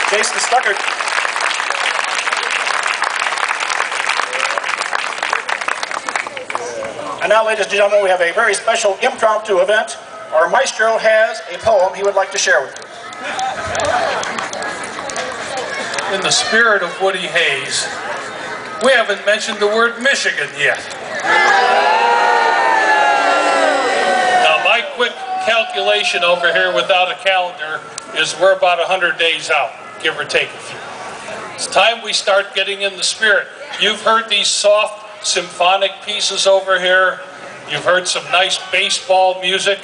Jason Stuckert. And now, ladies and gentlemen, we have a very special impromptu event. Our maestro has a poem he would like to share with you. In the spirit of Woody Hayes, we haven't mentioned the word Michigan yet. Now, my quick calculation over here without a calendar is we're about 100 days out, give or take a few. It's time we start getting in the spirit. You've heard these soft symphonic pieces over here. You've heard some nice baseball music.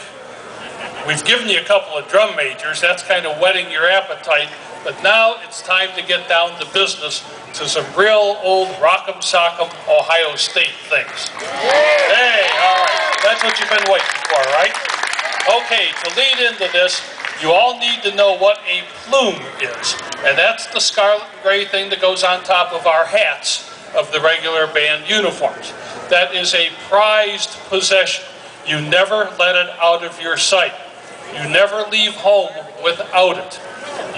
We've given you a couple of drum majors. That's kind of whetting your appetite. But now it's time to get down to business to some real old rock'em sock'em Ohio State things. Hey, all right. That's what you've been waiting for, right? Okay, to lead into this, you all need to know what a plume is. And that's the scarlet and gray thing that goes on top of our hats of the regular band uniforms. That is a prized possession. You never let it out of your sight. You never leave home without it.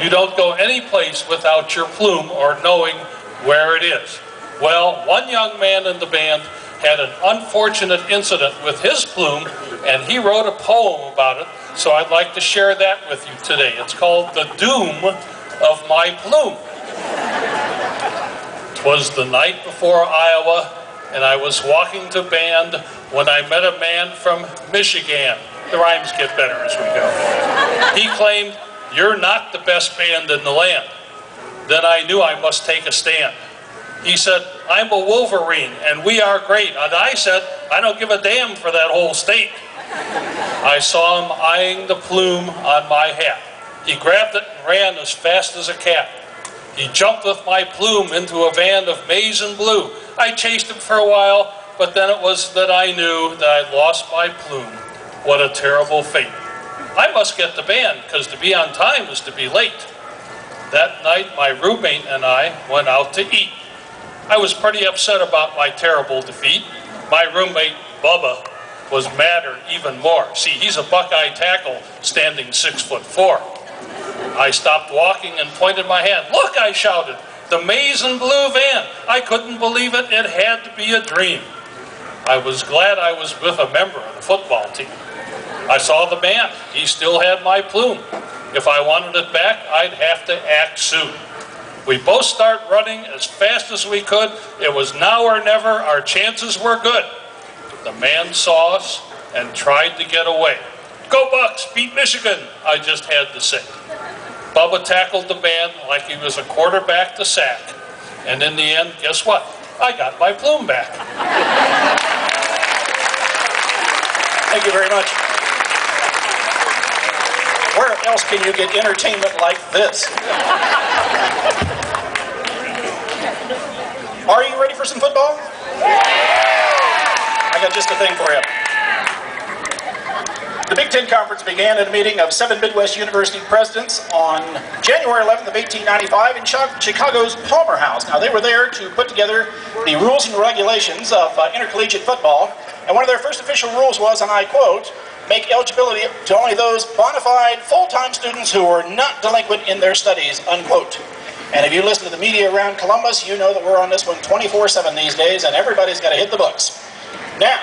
You don't go any place without your plume or knowing where it is. Well, one young man in the band had an unfortunate incident with his plume, and he wrote a poem about it, so I'd like to share that with you today. It's called The Doom of My Plume. 'Twas the night before Iowa, and I was walking to band when I met a man from Michigan. The rhymes get better as we go. He claimed, "You're not the best band in the land." Then I knew I must take a stand. He said, "I'm a Wolverine, and we are great." And I said, "I don't give a damn for that whole state." I saw him eyeing the plume on my hat. He grabbed it and ran as fast as a cat. He jumped with my plume into a band of maize and blue. I chased him for a while, but then it was that I knew that I'd lost my plume. What a terrible fate. I must get the band, because to be on time is to be late. That night, my roommate and I went out to eat. I was pretty upset about my terrible defeat. My roommate, Bubba, was madder even more. See, he's a Buckeye tackle standing 6'4". I stopped walking and pointed my hand. "Look," I shouted, "the maize and blue van." I couldn't believe it. It had to be a dream. I was glad I was with a member of the football team. I saw the band. He still had my plume. If I wanted it back, I'd have to act soon. We both start running as fast as we could. It was now or never. Our chances were good. The man saw us and tried to get away. "Go Bucks, beat Michigan," I just had to say. Bubba tackled the band like he was a quarterback to sack. And in the end, guess what? I got my plume back. Thank you very much. Where else can you get entertainment like this? Are you ready for some football? I got just a thing for you. The Big Ten Conference began at a meeting of 7 Midwest University presidents on January 11th of 1895 in Chicago's Palmer House. Now, they were there to put together the rules and regulations of intercollegiate football, and one of their first official rules was, and I quote, "Make eligibility to only those bona fide full-time students who were not delinquent in their studies," unquote. And if you listen to the media around Columbus, you know that we're on this one 24/7 these days, and everybody's got to hit the books. Now,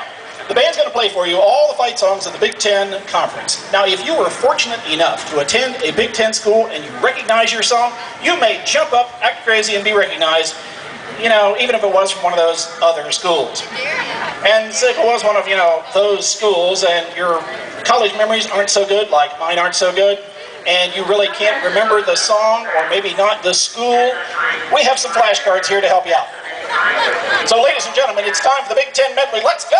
the band's going to play for you all the fight songs of the Big Ten Conference. Now, if you were fortunate enough to attend a Big Ten school and you recognize your song, you may jump up, act crazy, and be recognized, you know, even if it was from one of those other schools. And if it was one of, you know, those schools and your college memories aren't so good, like mine aren't so good, and you really can't remember the song or maybe not the school, we have some flashcards here to help you out. So, ladies and gentlemen, it's time for the Big Ten medley. Let's go!